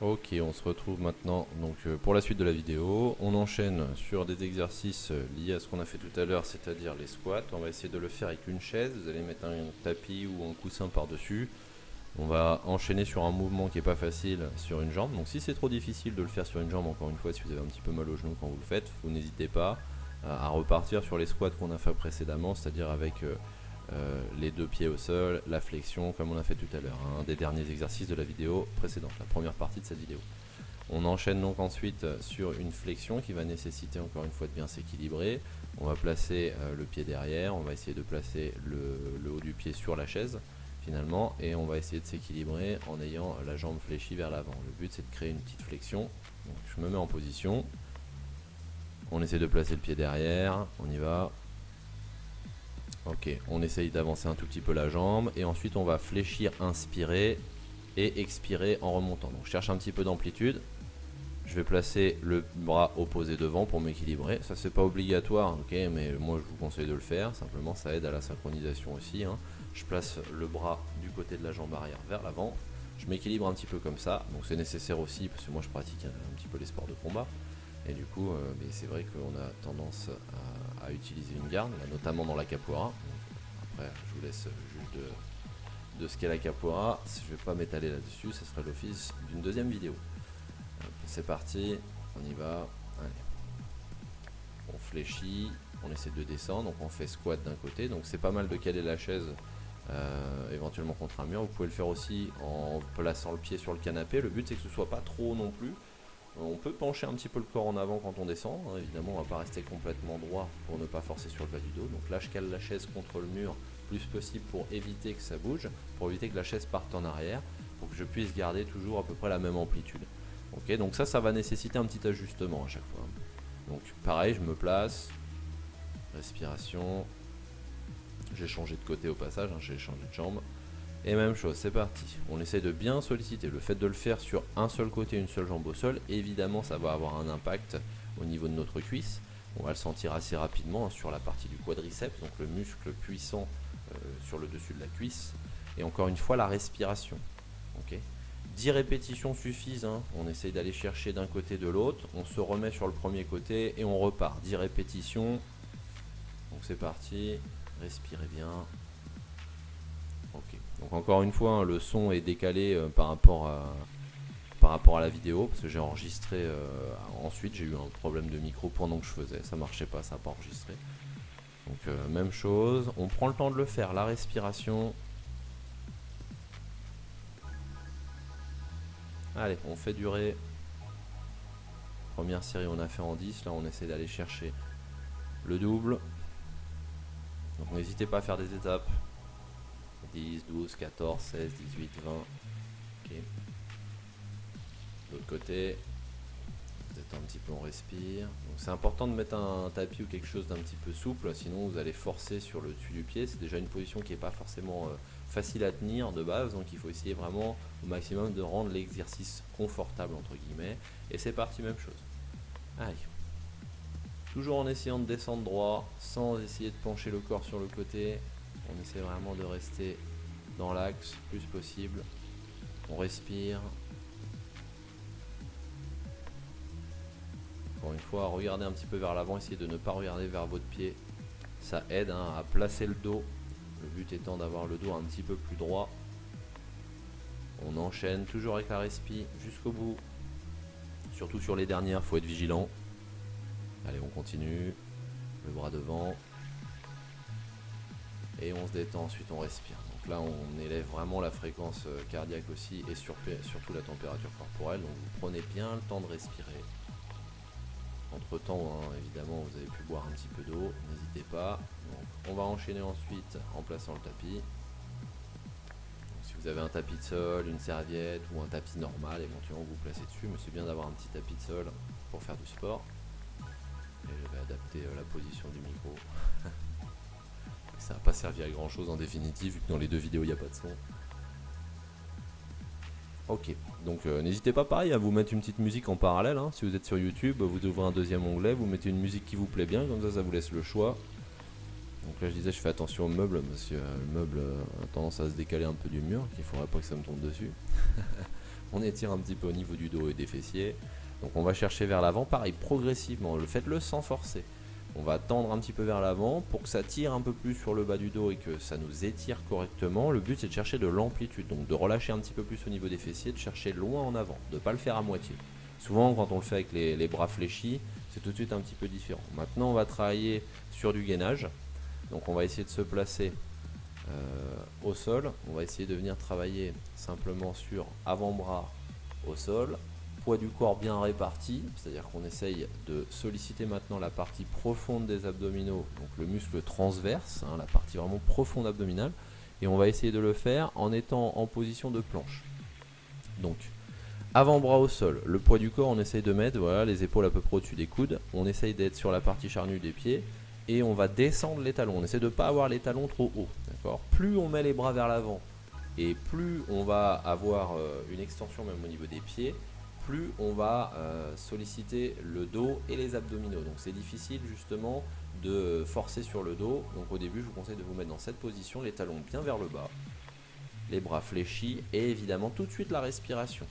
Ok, on se retrouve maintenant donc pour la suite de la vidéo. On enchaîne sur des exercices liés à ce qu'on a fait tout à l'heure, c'est-à-dire les squats. On va essayer de le faire avec une chaise. Vous allez mettre un tapis ou un coussin par-dessus. On va enchaîner sur un mouvement qui n'est pas facile sur une jambe. Donc si c'est trop difficile de le faire sur une jambe, encore une fois, si vous avez un petit peu mal au genou quand vous le faites, vous n'hésitez pas à repartir sur les squats qu'on a fait précédemment, c'est-à-dire avec les deux pieds au sol, la flexion comme on a fait tout à l'heure, un des derniers exercices de la vidéo précédente, la première partie de cette vidéo. On enchaîne donc ensuite sur une flexion qui va nécessiter encore une fois de bien s'équilibrer. On va placer le pied derrière, on va essayer de placer le haut du pied sur la chaise finalement, et on va essayer de s'équilibrer en ayant la jambe fléchie vers l'avant. Le but c'est de créer une petite flexion. Donc, je me mets en position, on essaie de placer le pied derrière, on y va. Ok, on essaye d'avancer un tout petit peu la jambe et ensuite on va fléchir, inspirer et expirer en remontant. Donc je cherche un petit peu d'amplitude. Je vais placer le bras opposé devant pour m'équilibrer. Ça c'est pas obligatoire, ok, mais moi je vous conseille de le faire. Simplement ça aide à la synchronisation aussi, hein. Je place le bras du côté de la jambe arrière vers l'avant. Je m'équilibre un petit peu comme ça. Donc c'est nécessaire aussi parce que moi je pratique un petit peu les sports de combat. Et du coup, c'est vrai qu'on a tendance à utiliser une garde, là, notamment dans la capoeira. Après, je vous laisse juste de ce qu'est la capoeira. Je ne vais pas m'étaler là-dessus, ça sera l'office d'une deuxième vidéo. C'est parti, on y va. Allez. On fléchit, on essaie de descendre, donc on fait squat d'un côté. Donc c'est pas mal de caler la chaise éventuellement contre un mur. Vous pouvez le faire aussi en plaçant le pied sur le canapé. Le but c'est que ce soit pas trop non plus. On peut pencher un petit peu le corps en avant quand on descend, hein. Évidemment on va pas rester complètement droit pour ne pas forcer sur le bas du dos. Donc là je cale la chaise contre le mur le plus possible pour éviter que ça bouge, pour éviter que la chaise parte en arrière, pour que je puisse garder toujours à peu près la même amplitude. Ok, donc ça va nécessiter un petit ajustement à chaque fois. Donc pareil, je me place, respiration, j'ai changé de côté au passage, hein, j'ai changé de jambe. Et même chose, c'est parti. On essaie de bien solliciter. Le fait de le faire sur un seul côté, une seule jambe au sol, évidemment, ça va avoir un impact au niveau de notre cuisse. On va le sentir assez rapidement, hein, sur la partie du quadriceps, donc le muscle puissant sur le dessus de la cuisse. Et encore une fois, la respiration. Okay, 10 répétitions suffisent, hein. On essaye d'aller chercher d'un côté de l'autre. On se remet sur le premier côté et on repart. 10 répétitions. Donc c'est parti. Respirez bien. Ok, donc encore une fois, hein, le son est décalé par rapport à la vidéo parce que j'ai enregistré ensuite. J'ai eu un problème de micro pendant que je faisais, ça marchait pas, ça n'a pas enregistré. Donc même chose, on prend le temps de le faire, la respiration. Allez, on fait durer. Première série on a fait en 10, là on essaie d'aller chercher le double. Donc n'hésitez pas à faire des étapes. 10, 12, 14, 16, 18, 20. Ok. De l'autre côté, un petit peu, on respire. Donc c'est important de mettre un tapis ou quelque chose d'un petit peu souple, sinon vous allez forcer sur le dessus du pied. C'est déjà une position qui n'est pas forcément facile à tenir de base, donc il faut essayer vraiment au maximum de rendre l'exercice confortable entre guillemets. Et c'est parti, même chose. Allez. Toujours en essayant de descendre droit, sans essayer de pencher le corps sur le côté. On essaie vraiment de rester dans l'axe le plus possible. On respire. Encore une fois, regardez un petit peu vers l'avant, essayez de ne pas regarder vers votre pied. Ça aide, hein, à placer le dos. Le but étant d'avoir le dos un petit peu plus droit. On enchaîne toujours avec la respi jusqu'au bout. Surtout sur les dernières, il faut être vigilant. Allez, on continue. Le bras devant. Et on se détend, ensuite on respire. Donc là, on élève vraiment la fréquence cardiaque aussi et surtout la température corporelle. Donc vous prenez bien le temps de respirer. Entre temps, hein, évidemment, vous avez pu boire un petit peu d'eau, n'hésitez pas. Donc, on va enchaîner ensuite en plaçant le tapis. Donc, si vous avez un tapis de sol, une serviette ou un tapis normal, éventuellement vous placez dessus, mais c'est bien d'avoir un petit tapis de sol pour faire du sport. Et je vais adapter la position du micro. Ça va pas servir à grand chose en définitive, vu que dans les deux vidéos il n'y a pas de son. Ok, donc n'hésitez pas pareil à vous mettre une petite musique en parallèle, hein. Si vous êtes sur YouTube, vous ouvrez un deuxième onglet, vous mettez une musique qui vous plaît bien, comme ça vous laisse le choix. Donc là je disais je fais attention au meuble, parce que le meuble a tendance à se décaler un peu du mur, qu'il ne faudrait pas que ça me tombe dessus. On étire un petit peu au niveau du dos et des fessiers. Donc on va chercher vers l'avant, pareil, progressivement. Faites-le sans forcer. On va tendre un petit peu vers l'avant pour que ça tire un peu plus sur le bas du dos et que ça nous étire correctement. Le but c'est de chercher de l'amplitude, donc de relâcher un petit peu plus au niveau des fessiers, de chercher loin en avant, de ne pas le faire à moitié. Souvent quand on le fait avec les bras fléchis, c'est tout de suite un petit peu différent. Maintenant on va travailler sur du gainage. Donc on va essayer de se placer au sol. On va essayer de venir travailler simplement sur avant-bras au sol. Poids du corps bien réparti, c'est-à-dire qu'on essaye de solliciter maintenant la partie profonde des abdominaux, donc le muscle transverse, hein, la partie vraiment profonde abdominale, et on va essayer de le faire en étant en position de planche. Donc avant-bras au sol, le poids du corps on essaye de mettre, voilà, les épaules à peu près au-dessus des coudes, on essaye d'être sur la partie charnue des pieds, et on va descendre les talons, on essaie de ne pas avoir les talons trop hauts, d'accord. Plus on met les bras vers l'avant, et plus on va avoir une extension même au niveau des pieds, plus on va solliciter le dos et les abdominaux. Donc c'est difficile justement de forcer sur le dos. Donc au début je vous conseille de vous mettre dans cette position, les talons bien vers le bas, les bras fléchis et évidemment tout de suite la respiration.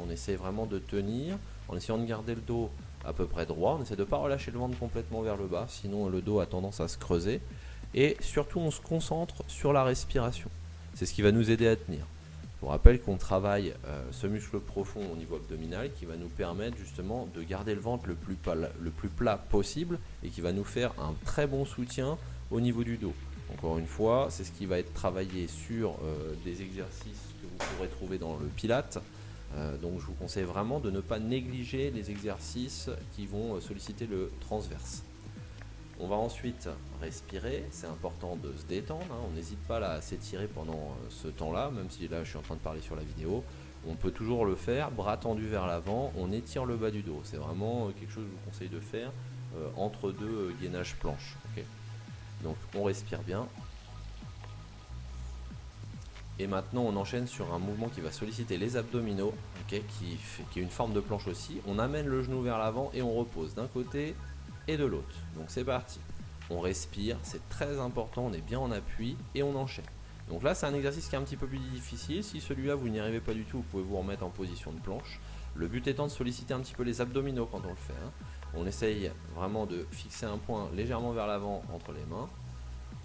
On essaie vraiment de tenir en essayant de garder le dos à peu près droit. On essaie de ne pas relâcher le ventre complètement vers le bas, sinon le dos a tendance à se creuser. Et surtout on se concentre sur la respiration. C'est ce qui va nous aider à tenir. Je vous rappelle qu'on travaille ce muscle profond au niveau abdominal qui va nous permettre justement de garder le ventre le plus plat possible et qui va nous faire un très bon soutien au niveau du dos. Encore une fois, c'est ce qui va être travaillé sur des exercices que vous pourrez trouver dans le Pilates. Donc je vous conseille vraiment de ne pas négliger les exercices qui vont solliciter le transverse. On va ensuite respirer, c'est important de se détendre, hein. On n'hésite pas là, à s'étirer pendant ce temps-là, même si là je suis en train de parler sur la vidéo. On peut toujours le faire, bras tendus vers l'avant, on étire le bas du dos. C'est vraiment quelque chose que je vous conseille de faire entre deux gainages planches. Okay. Donc on respire bien. Et maintenant on enchaîne sur un mouvement qui va solliciter les abdominaux, okay, qui est une forme de planche aussi. On amène le genou vers l'avant et on repose d'un côté et de l'autre. Donc c'est parti. On respire, c'est très important, on est bien en appui et on enchaîne. Donc là c'est un exercice qui est un petit peu plus difficile. Si celui-là vous n'y arrivez pas du tout, vous pouvez vous remettre en position de planche. Le but étant de solliciter un petit peu les abdominaux quand on le fait, hein. On essaye vraiment de fixer un point légèrement vers l'avant entre les mains.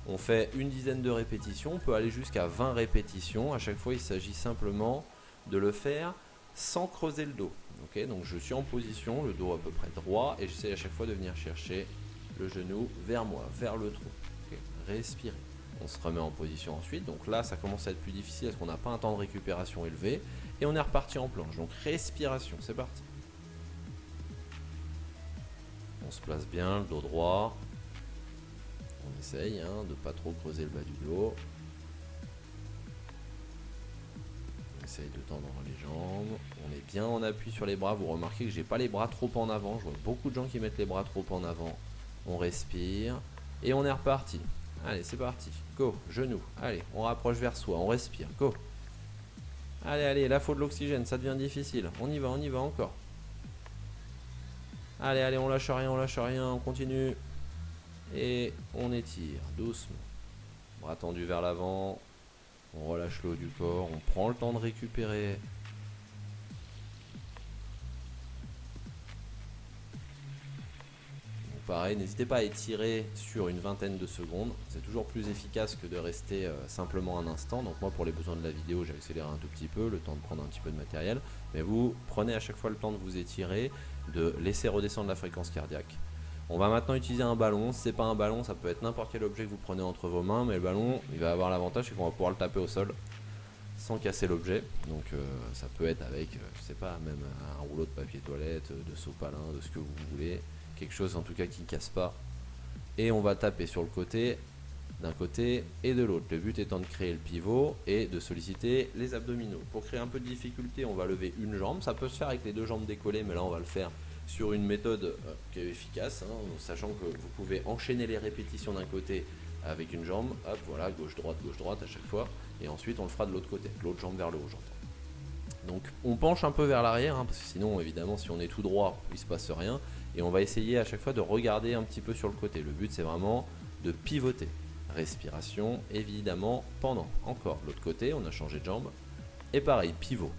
On fait une dizaine de répétitions, on peut aller jusqu'à 20 répétitions. À chaque fois il s'agit simplement de le faire sans creuser le dos. Okay, donc je suis en position, le dos à peu près droit et j'essaie à chaque fois de venir chercher le genou vers moi, vers le trou. Okay, respirez. On se remet en position ensuite. Donc là ça commence à être plus difficile parce qu'on n'a pas un temps de récupération élevé et on est reparti en planche. Donc respiration, c'est parti. On se place bien, le dos droit. On essaye de ne pas trop creuser le bas du dos. Essaye de tendre les jambes, on est bien en appui sur les bras. Vous remarquez que j'ai pas les bras trop en avant. Je vois beaucoup de gens qui mettent les bras trop en avant. On respire et on est reparti. Allez, c'est parti. Go, genou. Allez, on rapproche vers soi. On respire. Go. Allez, allez, là faut de l'oxygène. Ça devient difficile. On y va encore. Allez, allez, on lâche rien, on continue. Et on étire doucement. Bras tendus vers l'avant. On relâche le haut du corps, on prend le temps de récupérer. Donc pareil, n'hésitez pas à étirer sur une vingtaine de secondes. C'est toujours plus efficace que de rester simplement un instant. Donc moi pour les besoins de la vidéo, j'ai accéléré un tout petit peu, le temps de prendre un petit peu de matériel. Mais vous prenez à chaque fois le temps de vous étirer, de laisser redescendre la fréquence cardiaque. On va maintenant utiliser un ballon. Si ce n'est pas un ballon, ça peut être n'importe quel objet que vous prenez entre vos mains, mais le ballon, il va avoir l'avantage qu'on va pouvoir le taper au sol sans casser l'objet. Donc ça peut être avec, je sais pas, même un rouleau de papier toilette, de sopalin, de ce que vous voulez, quelque chose en tout cas qui ne casse pas. Et on va taper sur le côté, d'un côté et de l'autre. Le but étant de créer le pivot et de solliciter les abdominaux. Pour créer un peu de difficulté, on va lever une jambe. Ça peut se faire avec les deux jambes décollées, mais là on va le faire sur une méthode qui est efficace, sachant que vous pouvez enchaîner les répétitions d'un côté avec une jambe, hop, voilà, gauche-droite à chaque fois, et ensuite on le fera de l'autre côté, l'autre jambe vers le haut, j'entends. Donc on penche un peu vers l'arrière, parce que sinon évidemment si on est tout droit, il ne se passe rien, et on va essayer à chaque fois de regarder un petit peu sur le côté. Le but c'est vraiment de pivoter. Respiration, évidemment, pendant. Encore, l'autre côté, on a changé de jambe, et pareil, pivot.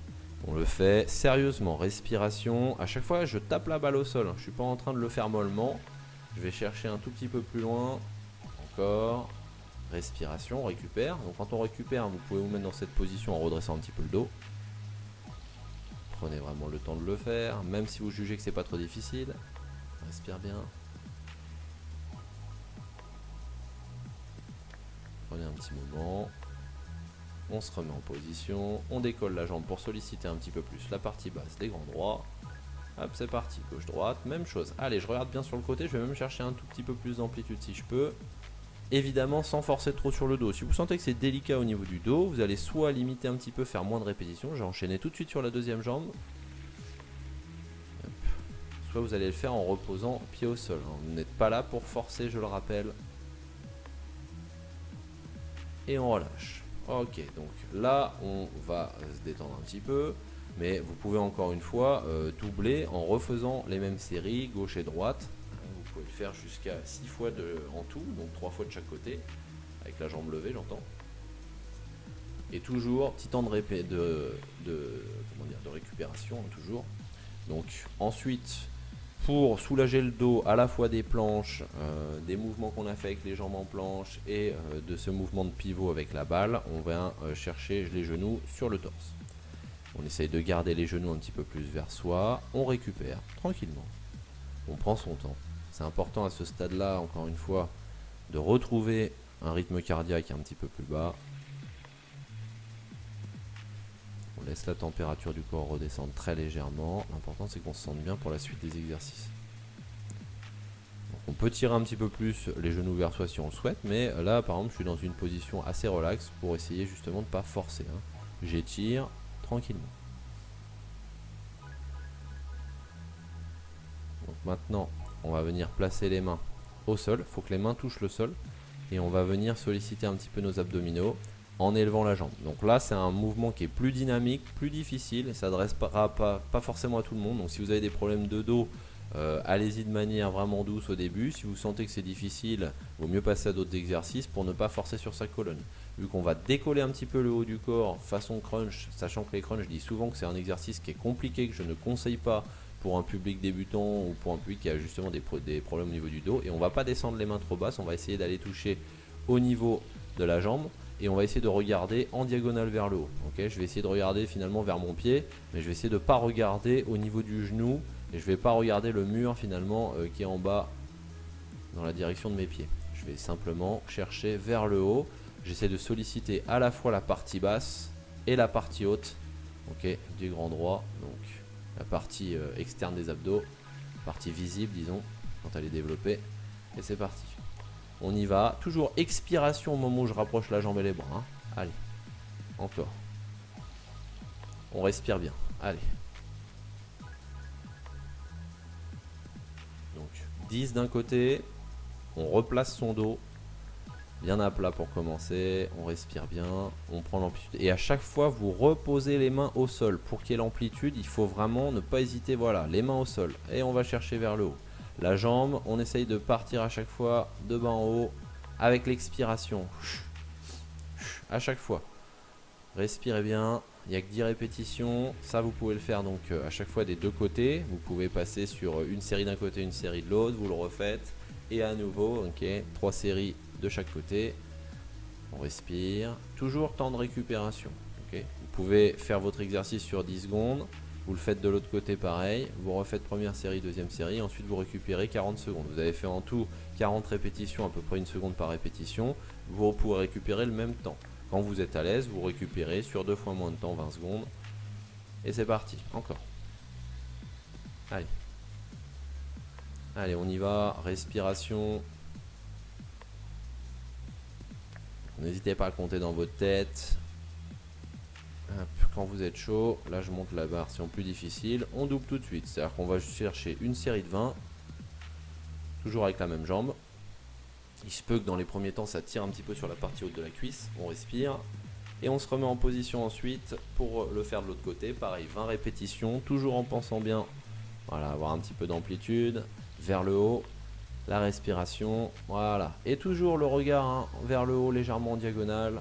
On le fait sérieusement, respiration. À chaque fois, je tape la balle au sol. Je suis pas en train de le faire mollement. Je vais chercher un tout petit peu plus loin. Encore. Respiration, on récupère. Donc quand on récupère, vous pouvez vous mettre dans cette position en redressant un petit peu le dos. Prenez vraiment le temps de le faire, même si vous jugez que c'est pas trop difficile. Respire bien. Prenez un petit moment. On se remet en position. On décolle la jambe pour solliciter un petit peu plus la partie basse des grands droits. Hop, c'est parti. Gauche-droite, même chose. Allez, je regarde bien sur le côté. Je vais même chercher un tout petit peu plus d'amplitude si je peux. Évidemment, sans forcer trop sur le dos. Si vous sentez que c'est délicat au niveau du dos, vous allez soit limiter un petit peu, faire moins de répétitions. J'ai enchaîné tout de suite sur la deuxième jambe. Hop. Soit vous allez le faire en reposant pied au sol. Vous n'êtes pas là pour forcer, je le rappelle. Et on relâche. Ok, donc là, on va se détendre un petit peu. Mais vous pouvez encore une fois doubler en refaisant les mêmes séries, gauche et droite. Vous pouvez le faire jusqu'à 6 fois en tout, donc 3 fois de chaque côté, avec la jambe levée, j'entends. Et toujours, petit temps de récupération, hein, toujours. Donc ensuite, pour soulager le dos à la fois des planches, des mouvements qu'on a fait avec les jambes en planche et de ce mouvement de pivot avec la balle, on va chercher les genoux sur le torse. On essaye de garder les genoux un petit peu plus vers soi, on récupère tranquillement, on prend son temps. C'est important à ce stade-là, encore une fois, de retrouver un rythme cardiaque un petit peu plus bas. On laisse la température du corps redescendre très légèrement. L'important, c'est qu'on se sente bien pour la suite des exercices. Donc, on peut tirer un petit peu plus les genoux vers soi si on le souhaite, mais là, par exemple, je suis dans une position assez relaxe pour essayer justement de ne pas forcer. J'étire tranquillement. Donc maintenant, on va venir placer les mains au sol. Il faut que les mains touchent le sol. Et on va venir solliciter un petit peu nos abdominaux en élevant la jambe. Donc là, c'est un mouvement qui est plus dynamique, plus difficile. Et ça ne s'adressera pas forcément à tout le monde. Donc si vous avez des problèmes de dos, allez-y de manière vraiment douce au début. Si vous sentez que c'est difficile, il vaut mieux passer à d'autres exercices pour ne pas forcer sur sa colonne. Vu qu'on va décoller un petit peu le haut du corps façon crunch, sachant que les crunchs, je dis souvent que c'est un exercice qui est compliqué, que je ne conseille pas pour un public débutant ou pour un public qui a justement des problèmes au niveau du dos. Et on ne va pas descendre les mains trop basses, on va essayer d'aller toucher au niveau de la jambe et on va essayer de regarder en diagonale vers le haut. Okay, je vais essayer de regarder finalement vers mon pied, mais je vais essayer de ne pas regarder au niveau du genou et je ne vais pas regarder le mur finalement qui est en bas dans la direction de mes pieds. Je vais simplement chercher vers le haut. J'essaie de solliciter à la fois la partie basse et la partie haute, du grand droit. Donc la partie externe des abdos, partie visible disons, quand elle est développée. Et c'est parti. On y va. Toujours expiration au moment où je rapproche la jambe et les bras. Allez, encore. On respire bien. Allez. Donc 10 d'un côté. On replace son dos. Bien à plat pour commencer, on respire bien, on prend l'amplitude. Et à chaque fois, vous reposez les mains au sol. Pour qu'il y ait l'amplitude, il faut vraiment ne pas hésiter. Voilà, les mains au sol. Et on va chercher vers le haut. La jambe, on essaye de partir à chaque fois de bas en haut avec l'expiration. À chaque fois. Respirez bien. Il n'y a que 10 répétitions. Ça, vous pouvez le faire donc à chaque fois des deux côtés. Vous pouvez passer sur une série d'un côté, une série de l'autre. Vous le refaites. Et à nouveau, 3 séries de chaque côté. On respire. Toujours temps de récupération. Vous pouvez faire votre exercice sur 10 secondes. Vous le faites de l'autre côté pareil. Vous refaites première série, deuxième série. Ensuite, vous récupérez 40 secondes. Vous avez fait en tout 40 répétitions, à peu près 1 seconde par répétition. Vous pourrez récupérer le même temps. Quand vous êtes à l'aise, vous récupérez sur 2 fois moins de temps, 20 secondes. Et c'est parti. Encore. Allez. Allez, on y va. Respiration. N'hésitez pas à compter dans votre tête. Quand vous êtes chaud, là je monte la barre, c'est en plus difficile. On double tout de suite. C'est-à-dire qu'on va chercher une série de 20. Toujours avec la même jambe. Il se peut que dans les premiers temps, ça tire un petit peu sur la partie haute de la cuisse. On respire. Et on se remet en position ensuite pour le faire de l'autre côté. Pareil, 20 répétitions. Toujours en pensant bien. Voilà, avoir un petit peu d'amplitude. Vers le haut. La respiration, voilà. Et toujours le regard vers le haut, légèrement en diagonale.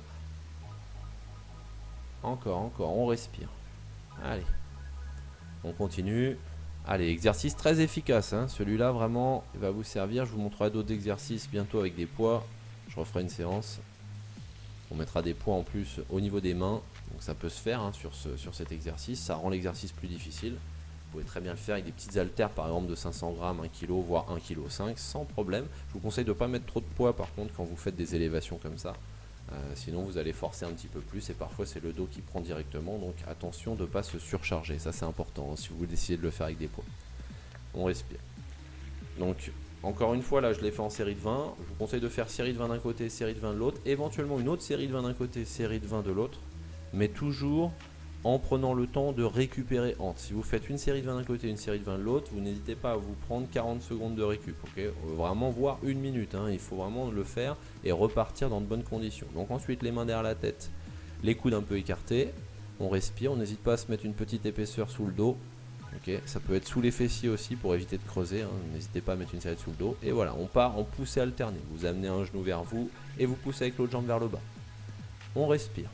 Encore, on respire. Allez, on continue. Allez, exercice très efficace, hein. Celui-là vraiment il va vous servir. Je vous montrerai d'autres exercices bientôt avec des poids. Je referai une séance. On mettra des poids en plus au niveau des mains. Donc ça peut se faire, hein, sur cet exercice. Ça rend l'exercice plus difficile. Vous pouvez très bien le faire avec des petites haltères, par exemple de 500 grammes, 1 kg, voire 1,5 kg, sans problème. Je vous conseille de ne pas mettre trop de poids par contre quand vous faites des élévations comme ça. Sinon vous allez forcer un petit peu plus et parfois c'est le dos qui prend directement. Donc attention de ne pas se surcharger, ça c'est important, hein, si vous décidez de le faire avec des poids. On respire. Donc encore une fois là je l'ai fait en série de 20. Je vous conseille de faire série de 20 d'un côté, série de 20 de l'autre. Éventuellement une autre série de 20 d'un côté, série de 20 de l'autre. Mais toujours en prenant le temps de récupérer entre. Si vous faites une série de 20 d'un côté, une série de 20 de l'autre, vous n'hésitez pas à vous prendre 40 secondes de récup. Okay, vraiment voire une minute, hein. Il faut vraiment le faire et repartir dans de bonnes conditions. Donc ensuite les mains derrière la tête, les coudes un peu écartés. On respire, on n'hésite pas à se mettre une petite épaisseur sous le dos. Okay, ça peut être sous les fessiers aussi pour éviter de creuser, hein. N'hésitez pas à mettre une serviette sous le dos. Et voilà, on part en poussée alternée. Vous amenez un genou vers vous et vous poussez avec l'autre jambe vers le bas. On respire.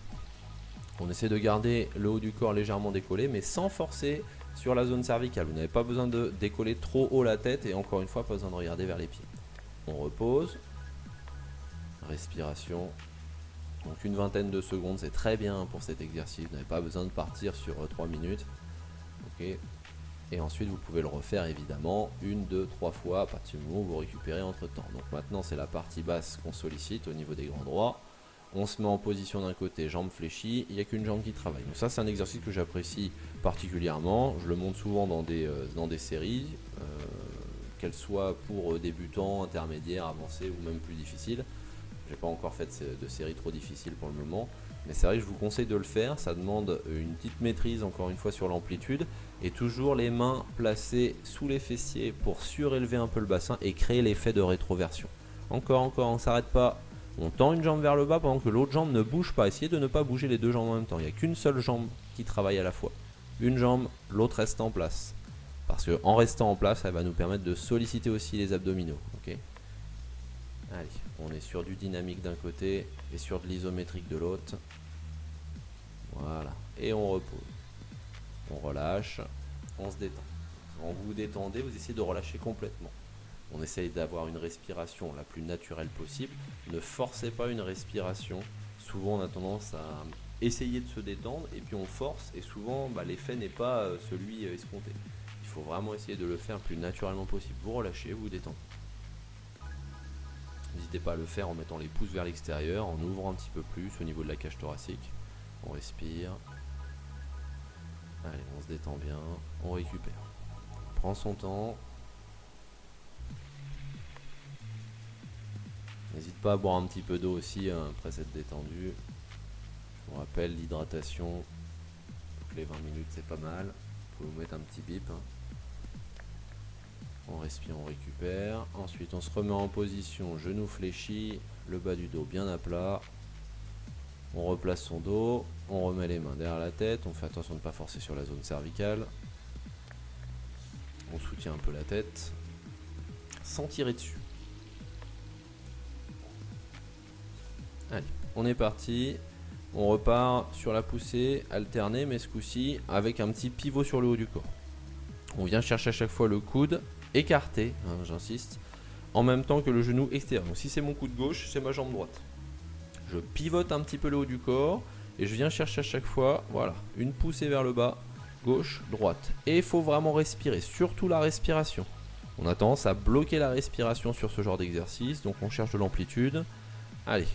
On essaie de garder le haut du corps légèrement décollé, mais sans forcer sur la zone cervicale. Vous n'avez pas besoin de décoller trop haut la tête et encore une fois, pas besoin de regarder vers les pieds. On repose. Respiration. Donc une vingtaine de secondes, c'est très bien pour cet exercice. Vous n'avez pas besoin de partir sur 3 minutes. Ok. Et ensuite, vous pouvez le refaire évidemment 1, 2, 3 fois à partir du moment où vous récupérez entre temps. Donc maintenant, c'est la partie basse qu'on sollicite au niveau des grands droits. On se met en position d'un côté, jambes fléchies, il n'y a qu'une jambe qui travaille. Donc ça c'est un exercice que j'apprécie particulièrement. Je le montre souvent dans des séries, qu'elles soient pour débutants, intermédiaires, avancés ou même plus difficiles. J'ai pas encore fait de séries trop difficiles pour le moment. Mais c'est vrai que je vous conseille de le faire, ça demande une petite maîtrise encore une fois sur l'amplitude. Et toujours les mains placées sous les fessiers pour surélever un peu le bassin et créer l'effet de rétroversion. Encore, on ne s'arrête pas. On tend une jambe vers le bas pendant que l'autre jambe ne bouge pas. Essayez de ne pas bouger les deux jambes en même temps. Il n'y a qu'une seule jambe qui travaille à la fois. Une jambe, l'autre reste en place. Parce qu'en restant en place, elle va nous permettre de solliciter aussi les abdominaux. Okay, allez, on est sur du dynamique d'un côté et sur de l'isométrique de l'autre. Voilà, et on repose. On relâche, on se détend. Quand vous vous détendez, vous essayez de relâcher complètement. On essaye d'avoir une respiration la plus naturelle possible. Ne forcez pas une respiration. Souvent, on a tendance à essayer de se détendre et puis on force et souvent, l'effet n'est pas celui escompté. Il faut vraiment essayer de le faire le plus naturellement possible. Vous relâchez, vous détendez. N'hésitez pas à le faire en mettant les pouces vers l'extérieur, en ouvrant un petit peu plus au niveau de la cage thoracique. On respire. Allez, on se détend bien. On récupère. On prend son temps. N'hésite pas à boire un petit peu d'eau aussi, hein, après cette détendue. Je vous rappelle, l'hydratation, toutes les 20 minutes, c'est pas mal. Vous pouvez vous mettre un petit bip. Hein. On respire, on récupère. Ensuite, on se remet en position, genou fléchi, le bas du dos bien à plat. On replace son dos, on remet les mains derrière la tête. On fait attention de ne pas forcer sur la zone cervicale. On soutient un peu la tête, sans tirer dessus. Allez, on est parti. On repart sur la poussée alternée, mais ce coup-ci avec un petit pivot sur le haut du corps. On vient chercher à chaque fois le coude écarté, hein, j'insiste, en même temps que le genou extérieur. Donc si c'est mon coude gauche, c'est ma jambe droite. Je pivote un petit peu le haut du corps et je viens chercher à chaque fois, voilà, une poussée vers le bas, gauche, droite. Et il faut vraiment respirer, surtout la respiration. On a tendance à bloquer la respiration sur ce genre d'exercice, donc on cherche de l'amplitude. Allez,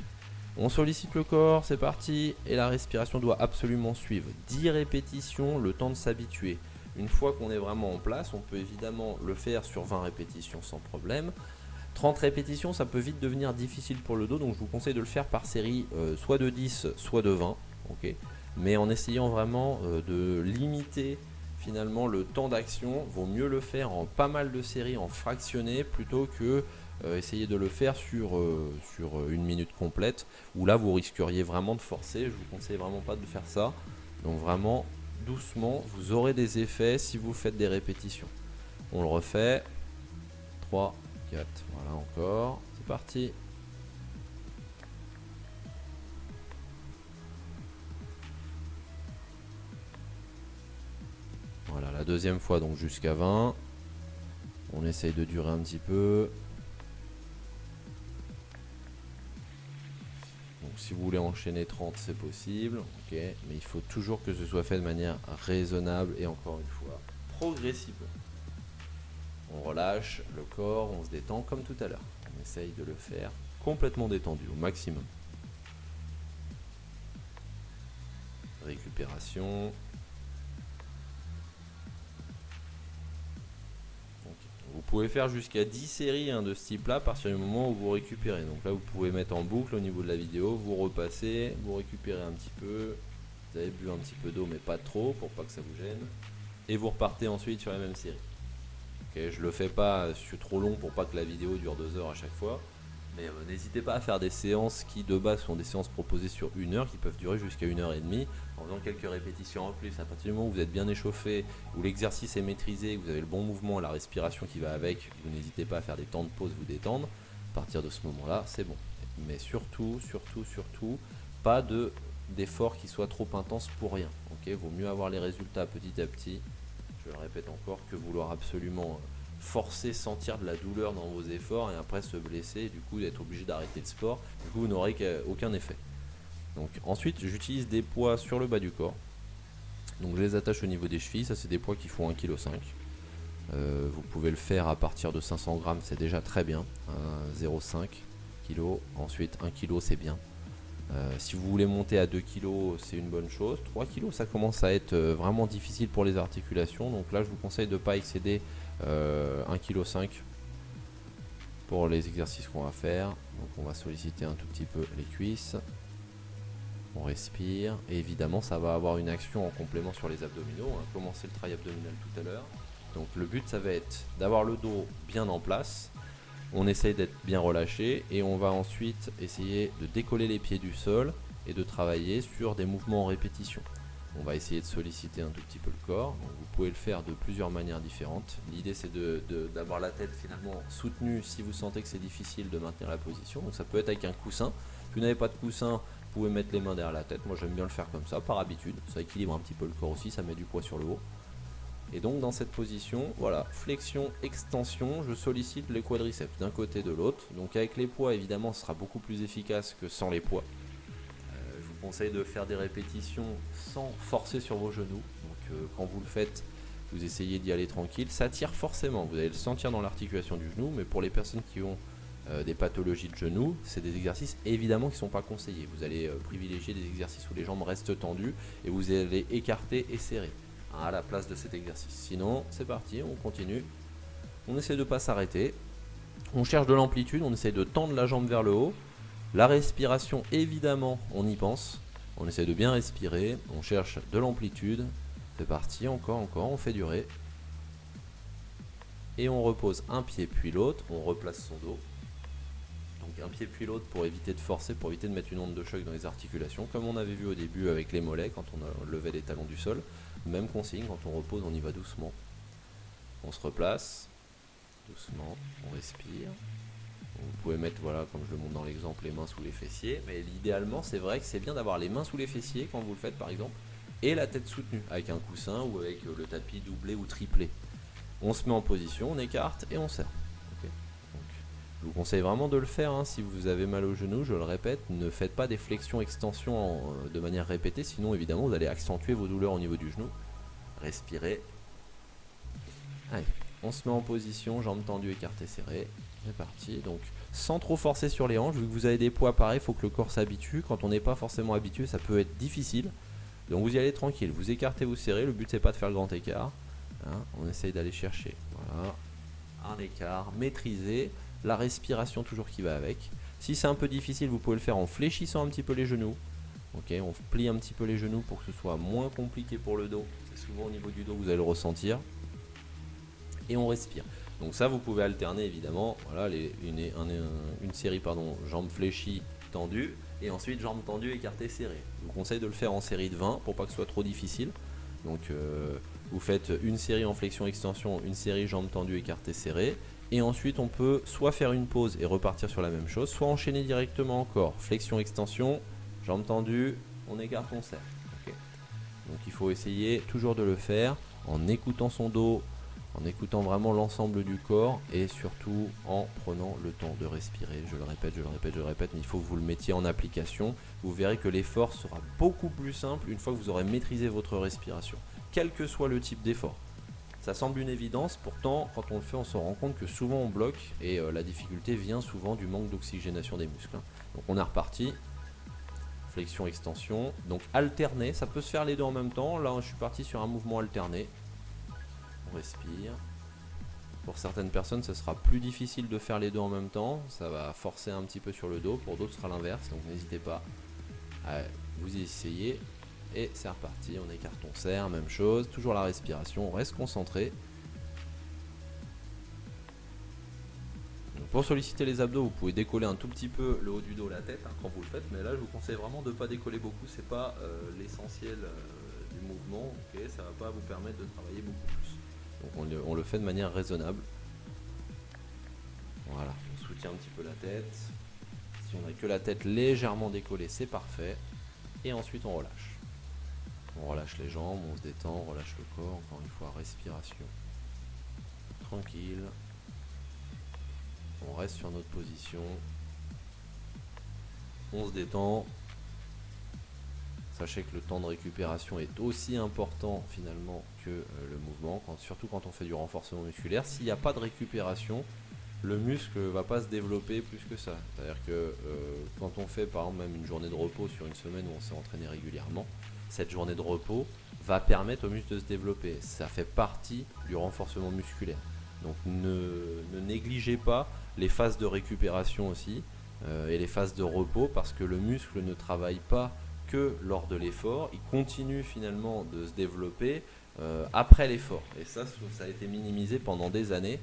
on sollicite le corps, c'est parti, et la respiration doit absolument suivre. 10 répétitions, le temps de s'habituer. Une fois qu'on est vraiment en place, on peut évidemment le faire sur 20 répétitions sans problème. 30 répétitions, ça peut vite devenir difficile pour le dos, donc je vous conseille de le faire par série, soit de 10, soit de 20. Okay, mais en essayant vraiment de limiter finalement le temps d'action. Vaut mieux le faire en pas mal de séries, en fractionné, plutôt que essayer de le faire sur une minute complète, où là vous risqueriez vraiment de forcer. Je vous conseille vraiment pas de faire ça. Donc vraiment doucement, vous aurez des effets si vous faites des répétitions. On le refait. 3, 4, voilà encore. C'est parti. Voilà, la deuxième fois donc jusqu'à 20. On essaye de durer un petit peu. Donc si vous voulez enchaîner 30, c'est possible, ok, mais il faut toujours que ce soit fait de manière raisonnable et encore une fois, progressivement. On relâche le corps, on se détend comme tout à l'heure. On essaye de le faire complètement détendu au maximum. Récupération. Vous pouvez faire jusqu'à 10 séries de ce type là à partir du moment où vous récupérez. Donc là vous pouvez mettre en boucle au niveau de la vidéo, vous repassez, vous récupérez un petit peu, vous avez bu un petit peu d'eau mais pas trop pour pas que ça vous gêne. Et vous repartez ensuite sur la même série. Okay, je le fais pas, c'est trop long pour pas que la vidéo dure 2 heures à chaque fois. Mais n'hésitez pas à faire des séances qui de base sont des séances proposées sur 1 heure, qui peuvent durer jusqu'à 1h30, en faisant quelques répétitions en plus. À partir du moment où vous êtes bien échauffé, où l'exercice est maîtrisé, que vous avez le bon mouvement, la respiration qui va avec, vous n'hésitez pas à faire des temps de pause, vous détendre. À partir de ce moment-là, c'est bon. Mais surtout, pas d'effort qui soit trop intense pour rien. Okay, vaut mieux avoir les résultats petit à petit. Je le répète encore, que vouloir absolument forcer, sentir de la douleur dans vos efforts et après se blesser et du coup d'être obligé d'arrêter le sport. Du coup vous n'aurez aucun effet. Donc ensuite j'utilise des poids sur le bas du corps. Donc je les attache au niveau des chevilles, ça c'est des poids qui font 1,5 kg. Vous pouvez le faire à partir de 500 grammes, c'est déjà très bien. 0,5 kg, ensuite 1 kg c'est bien. Si vous voulez monter à 2 kg, c'est une bonne chose. 3 kg, ça commence à être vraiment difficile pour les articulations. Donc là, je vous conseille de ne pas excéder 1,5 kg pour les exercices qu'on va faire. Donc on va solliciter un tout petit peu les cuisses. On respire. Et évidemment, ça va avoir une action en complément sur les abdominaux. On va commencer le travail abdominal tout à l'heure. Donc le but, ça va être d'avoir le dos bien en place. On essaye d'être bien relâché et on va ensuite essayer de décoller les pieds du sol et de travailler sur des mouvements en répétition. On va essayer de solliciter un tout petit peu le corps. Donc vous pouvez le faire de plusieurs manières différentes. L'idée c'est d'avoir la tête finalement soutenue si vous sentez que c'est difficile de maintenir la position. Donc ça peut être avec un coussin. Si vous n'avez pas de coussin, vous pouvez mettre les mains derrière la tête. Moi j'aime bien le faire comme ça par habitude. Ça équilibre un petit peu le corps aussi, ça met du poids sur le haut. Et donc dans cette position, voilà, flexion, extension, je sollicite les quadriceps d'un côté de l'autre. Donc avec les poids, évidemment, ce sera beaucoup plus efficace que sans les poids. Je vous conseille de faire des répétitions sans forcer sur vos genoux. Donc quand vous le faites, vous essayez d'y aller tranquille. Ça tire forcément, vous allez le sentir dans l'articulation du genou, mais pour les personnes qui ont des pathologies de genoux, c'est des exercices évidemment qui ne sont pas conseillés. Vous allez privilégier des exercices où les jambes restent tendues et vous allez écarter et serrer à la place de cet exercice. Sinon, c'est parti, on continue. On essaie de ne pas s'arrêter. On cherche de l'amplitude, on essaie de tendre la jambe vers le haut. La respiration, évidemment, on y pense. On essaie de bien respirer. On cherche de l'amplitude. C'est parti, encore, on fait durer. Et on repose un pied puis l'autre. On replace son dos. Donc un pied puis l'autre pour éviter de forcer, pour éviter de mettre une onde de choc dans les articulations. Comme on avait vu au début avec les mollets, quand on levait les talons du sol. Même consigne, quand on repose, on y va doucement. On se replace, doucement, on respire. Vous pouvez mettre, voilà, comme je le montre dans l'exemple, les mains sous les fessiers. Mais idéalement, c'est vrai que c'est bien d'avoir les mains sous les fessiers quand vous le faites, par exemple, et la tête soutenue, avec un coussin ou avec le tapis doublé ou triplé. On se met en position, on écarte et on serre. Okay. Donc, je vous conseille vraiment de le faire si vous avez mal au genou, je le répète, ne faites pas des flexions-extensions de manière répétée, sinon évidemment vous allez accentuer vos douleurs au niveau du genou. Respirez. Allez, on se met en position, jambes tendues, écartées, serrées. C'est parti. Donc sans trop forcer sur les hanches, vu que vous avez des poids pareils, il faut que le corps s'habitue. Quand on n'est pas forcément habitué, ça peut être difficile. Donc vous y allez tranquille, vous écartez, vous serrez. Le but c'est pas de faire le grand écart. On essaye d'aller chercher. Voilà. Un écart, maîtrisé. La respiration toujours qui va avec. Si c'est un peu difficile, vous pouvez le faire en fléchissant un petit peu les genoux. Ok, on plie un petit peu les genoux pour que ce soit moins compliqué pour le dos. C'est souvent au niveau du dos que vous allez le ressentir. Et on respire. Donc ça, vous pouvez alterner évidemment. Voilà, une série jambes fléchies, tendues. Et ensuite jambes tendues, écartées, serrées. Je vous conseille de le faire en série de 20 pour pas que ce soit trop difficile. Donc vous faites une série en flexion-extension, une série jambes tendues, écartées, serrées. Et ensuite, on peut soit faire une pause et repartir sur la même chose, soit enchaîner directement encore. Flexion-extension, jambes tendues, on écarte, on serre. Okay. Donc il faut essayer toujours de le faire en écoutant son dos, en écoutant vraiment l'ensemble du corps et surtout en prenant le temps de respirer. Je le répète, mais il faut que vous le mettiez en application. Vous verrez que l'effort sera beaucoup plus simple une fois que vous aurez maîtrisé votre respiration, quel que soit le type d'effort. Ça semble une évidence, pourtant quand on le fait on se rend compte que souvent on bloque et la difficulté vient souvent du manque d'oxygénation des muscles. Donc on est reparti, flexion, extension, donc alterner, ça peut se faire les deux en même temps. Là je suis parti sur un mouvement alterné, on respire. Pour certaines personnes ce sera plus difficile de faire les deux en même temps, ça va forcer un petit peu sur le dos, pour d'autres ce sera l'inverse, donc n'hésitez pas à vous y essayer. Et c'est reparti, on écarte, on serre, même chose, toujours la respiration, on reste concentré. Donc pour solliciter les abdos, vous pouvez décoller un tout petit peu le haut du dos, la tête quand vous le faites, mais là je vous conseille vraiment de ne pas décoller beaucoup, c'est pas l'essentiel du mouvement, okay, ça va pas vous permettre de travailler beaucoup plus. Donc on le fait de manière raisonnable. Voilà, on soutient un petit peu la tête. Si on n'a que la tête légèrement décollée, c'est parfait. Et ensuite on relâche. On relâche les jambes, on se détend, on relâche le corps, encore une fois, respiration. Tranquille. On reste sur notre position. On se détend. Sachez que le temps de récupération est aussi important finalement que le mouvement, surtout quand on fait du renforcement musculaire. S'il n'y a pas de récupération, le muscle ne va pas se développer plus que ça. C'est-à-dire que quand on fait par exemple même une journée de repos sur une semaine où on s'est entraîné régulièrement, cette journée de repos va permettre au muscle de se développer. Ça fait partie du renforcement musculaire. Donc ne négligez pas les phases de récupération aussi et les phases de repos, parce que le muscle ne travaille pas que lors de l'effort, il continue finalement de se développer après l'effort. Et ça a été minimisé pendant des années.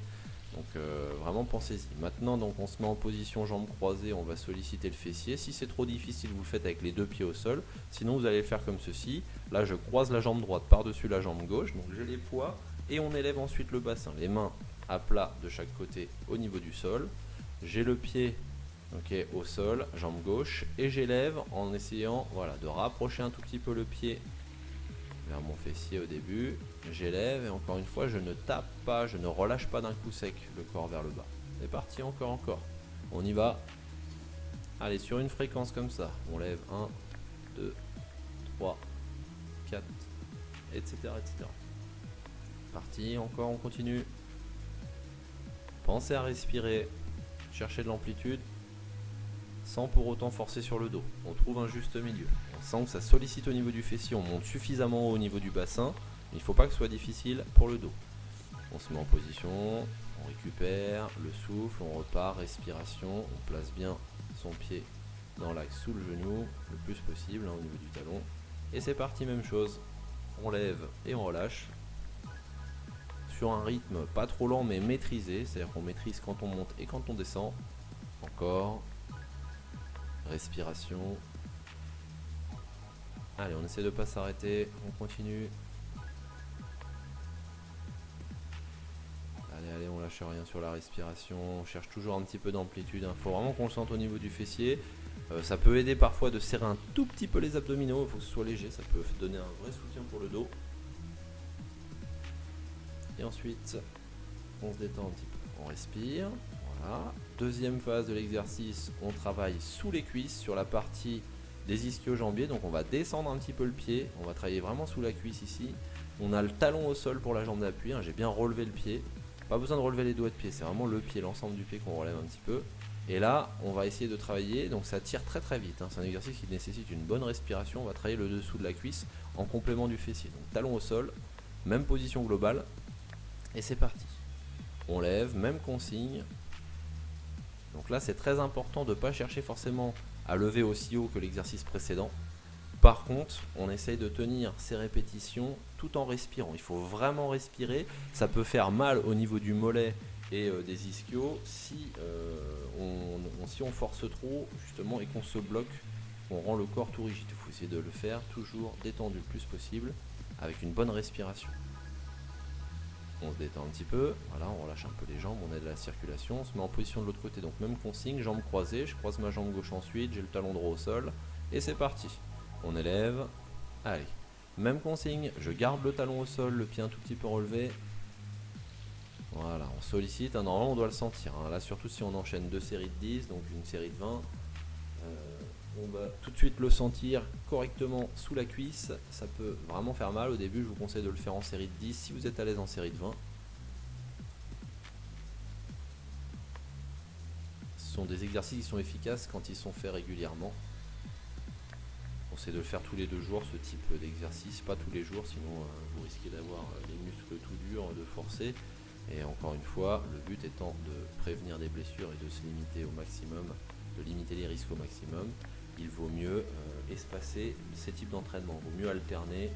Donc vraiment pensez-y. Maintenant donc on se met en position jambes croisées, on va solliciter le fessier. Si c'est trop difficile, vous le faites avec les deux pieds au sol. Sinon vous allez le faire comme ceci. Là je croise la jambe droite par-dessus la jambe gauche, donc j'ai les poids et on élève ensuite le bassin. Les mains à plat de chaque côté au niveau du sol. J'ai le pied au sol, jambe gauche, et j'élève en essayant de rapprocher un tout petit peu le pied vers mon fessier au début, j'élève et encore une fois je ne tape pas, je ne relâche pas d'un coup sec le corps vers le bas. C'est parti, encore, on y va. Allez, sur une fréquence comme ça, on lève 1, 2, 3, 4, etc. Parti, encore, on continue. Pensez à respirer, chercher de l'amplitude sans pour autant forcer sur le dos. On trouve un juste milieu. On sent que ça sollicite au niveau du fessier, on monte suffisamment haut au niveau du bassin, mais il ne faut pas que ce soit difficile pour le dos. On se met en position, on récupère le souffle, on repart, respiration, on place bien son pied dans l'axe sous le genou le plus possible au niveau du talon. Et c'est parti, même chose. On lève et on relâche. Sur un rythme pas trop lent mais maîtrisé, c'est-à-dire qu'on maîtrise quand on monte et quand on descend. Encore. Respiration. Allez, on essaie de ne pas s'arrêter, on continue. Allez, on lâche rien sur la respiration, on cherche toujours un petit peu d'amplitude. Il faut vraiment qu'on le sente au niveau du fessier. Ça peut aider parfois de serrer un tout petit peu les abdominaux, il faut que ce soit léger, ça peut donner un vrai soutien pour le dos. Et ensuite, on se détend un petit peu, on respire. Voilà. Deuxième phase de l'exercice, on travaille sous les cuisses sur la partie des ischio-jambiers. Donc on va descendre un petit peu le pied, on va travailler vraiment sous la cuisse ici. On a le talon au sol pour la jambe d'appui, j'ai bien relevé le pied. Pas besoin de relever les doigts de pied, c'est vraiment le pied, l'ensemble du pied qu'on relève un petit peu. Et là, on va essayer de travailler, donc ça tire très très vite. C'est un exercice qui nécessite une bonne respiration. On va travailler le dessous de la cuisse en complément du fessier. Donc talon au sol, même position globale. Et c'est parti. On lève, même consigne. Donc là, c'est très important de ne pas chercher forcément à lever aussi haut que l'exercice précédent. Par contre, on essaye de tenir ces répétitions tout en respirant. Il faut vraiment respirer. Ça peut faire mal au niveau du mollet et des ischios si on force trop justement et qu'on se bloque, on rend le corps tout rigide. Il faut essayer de le faire toujours détendu le plus possible avec une bonne respiration. On se détend un petit peu, voilà, on relâche un peu les jambes, on aide la circulation, on se met en position de l'autre côté, donc même consigne, jambes croisées, je croise ma jambe gauche ensuite, j'ai le talon droit au sol, et c'est parti. On élève, allez, Même consigne, je garde le talon au sol, le pied un tout petit peu relevé. Voilà, on sollicite, normalement on doit le sentir, hein. Là surtout si on enchaîne 2 séries de 10, donc une série de 20, on va tout de suite le sentir correctement sous la cuisse. Ça peut vraiment faire mal au début, je vous conseille de le faire en série de 10 si vous êtes à l'aise en série de 20. Ce sont des exercices qui sont efficaces quand ils sont faits régulièrement. On essaie de le faire tous les 2 jours, ce type d'exercice, pas tous les jours, sinon vous risquez d'avoir les muscles tout durs, de forcer. Et encore une fois, le but étant de prévenir des blessures et de se limiter au maximum, de limiter les risques au maximum, il vaut mieux espacer ces types d'entraînement. Il vaut mieux alterner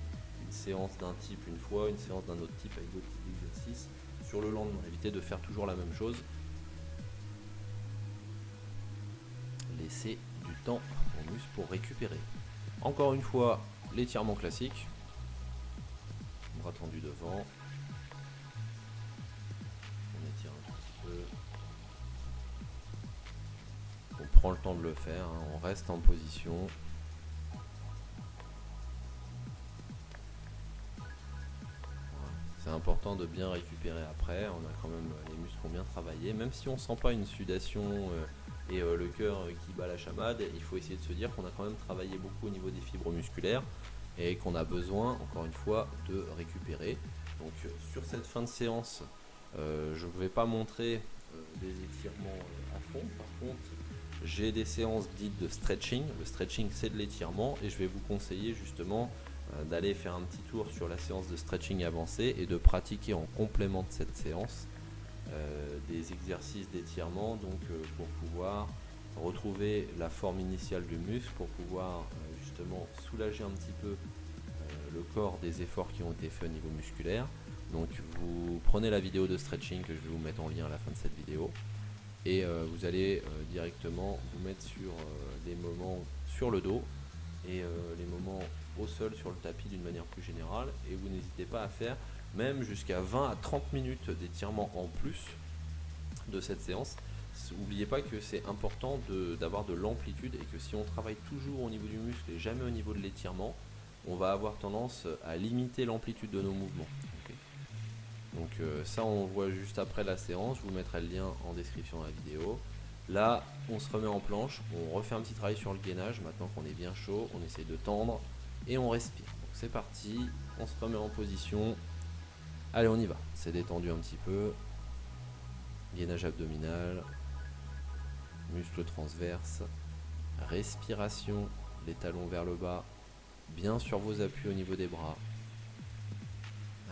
une séance d'un type une fois, une séance d'un autre type avec d'autres types d'exercices sur le lendemain. Éviter de faire toujours la même chose. Laisser du temps aux muscles pour récupérer. Encore une fois, l'étirement classique. Bras tendu devant. On étire un tout petit peu. On prend le temps de le faire, hein. On reste en position. Voilà. C'est important de bien récupérer après. On a quand même les muscles qui ont bien travaillé. Même si on ne sent pas une sudation et le cœur qui bat la chamade, il faut essayer de se dire qu'on a quand même travaillé beaucoup au niveau des fibres musculaires et qu'on a besoin, encore une fois, de récupérer. Donc sur cette fin de séance, je ne vais pas montrer des étirements à fond. Par contre, j'ai des séances dites de stretching. Le stretching, c'est de l'étirement et je vais vous conseiller justement d'aller faire un petit tour sur la séance de stretching avancée et de pratiquer en complément de cette séance des exercices d'étirement, donc pour pouvoir retrouver la forme initiale du muscle, pour pouvoir justement soulager un petit peu le corps des efforts qui ont été faits au niveau musculaire. Donc vous prenez la vidéo de stretching que je vais vous mettre en lien à la fin de cette vidéo et vous allez directement vous mettre sur les moments sur le dos et les moments au sol sur le tapis d'une manière plus générale, et vous n'hésitez pas à faire même jusqu'à 20 à 30 minutes d'étirement en plus de cette séance. N'oubliez pas que c'est important d'avoir de l'amplitude et que si on travaille toujours au niveau du muscle et jamais au niveau de l'étirement, on va avoir tendance à limiter l'amplitude de nos mouvements. Okay. Donc ça on voit juste après la séance, je vous mettrai le lien en description de la vidéo. Là on se remet en planche, on refait un petit travail sur le gainage, maintenant qu'on est bien chaud, on essaye de tendre et on respire. Donc c'est parti, on se remet en position. Allez, on y va, c'est détendu un petit peu. Gainage abdominal, muscles transverses, respiration, les talons vers le bas, bien sur vos appuis au niveau des bras.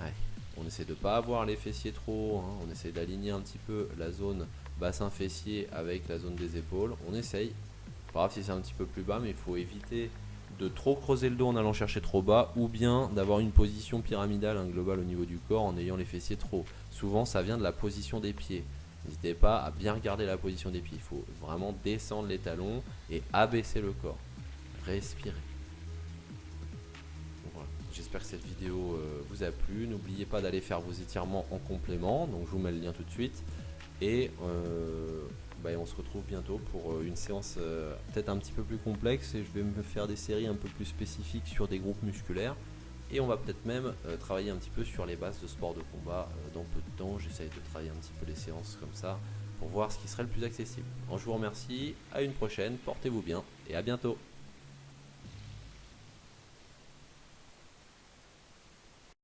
Allez, on essaie de ne pas avoir les fessiers trop hauts, hein. On essaie d'aligner un petit peu la zone bassin fessier avec la zone des épaules. On essaye, pas grave si c'est un petit peu plus bas, mais il faut éviter de trop creuser le dos en allant chercher trop bas, ou bien d'avoir une position pyramidale, globale au niveau du corps en ayant les fessiers trop hauts. Souvent ça vient de la position des pieds. N'hésitez pas à bien regarder la position des pieds. Il faut vraiment descendre les talons et abaisser le corps. Respirez. Voilà. J'espère que cette vidéo vous a plu. N'oubliez pas d'aller faire vos étirements en complément. Donc je vous mets le lien tout de suite. Et on se retrouve bientôt pour une séance peut-être un petit peu plus complexe. Et je vais me faire des séries un peu plus spécifiques sur des groupes musculaires. Et on va peut-être même travailler un petit peu sur les bases de sport de combat dans peu de temps. J'essaye de travailler un petit peu les séances comme ça pour voir ce qui serait le plus accessible. Je vous remercie, à une prochaine, portez-vous bien et à bientôt.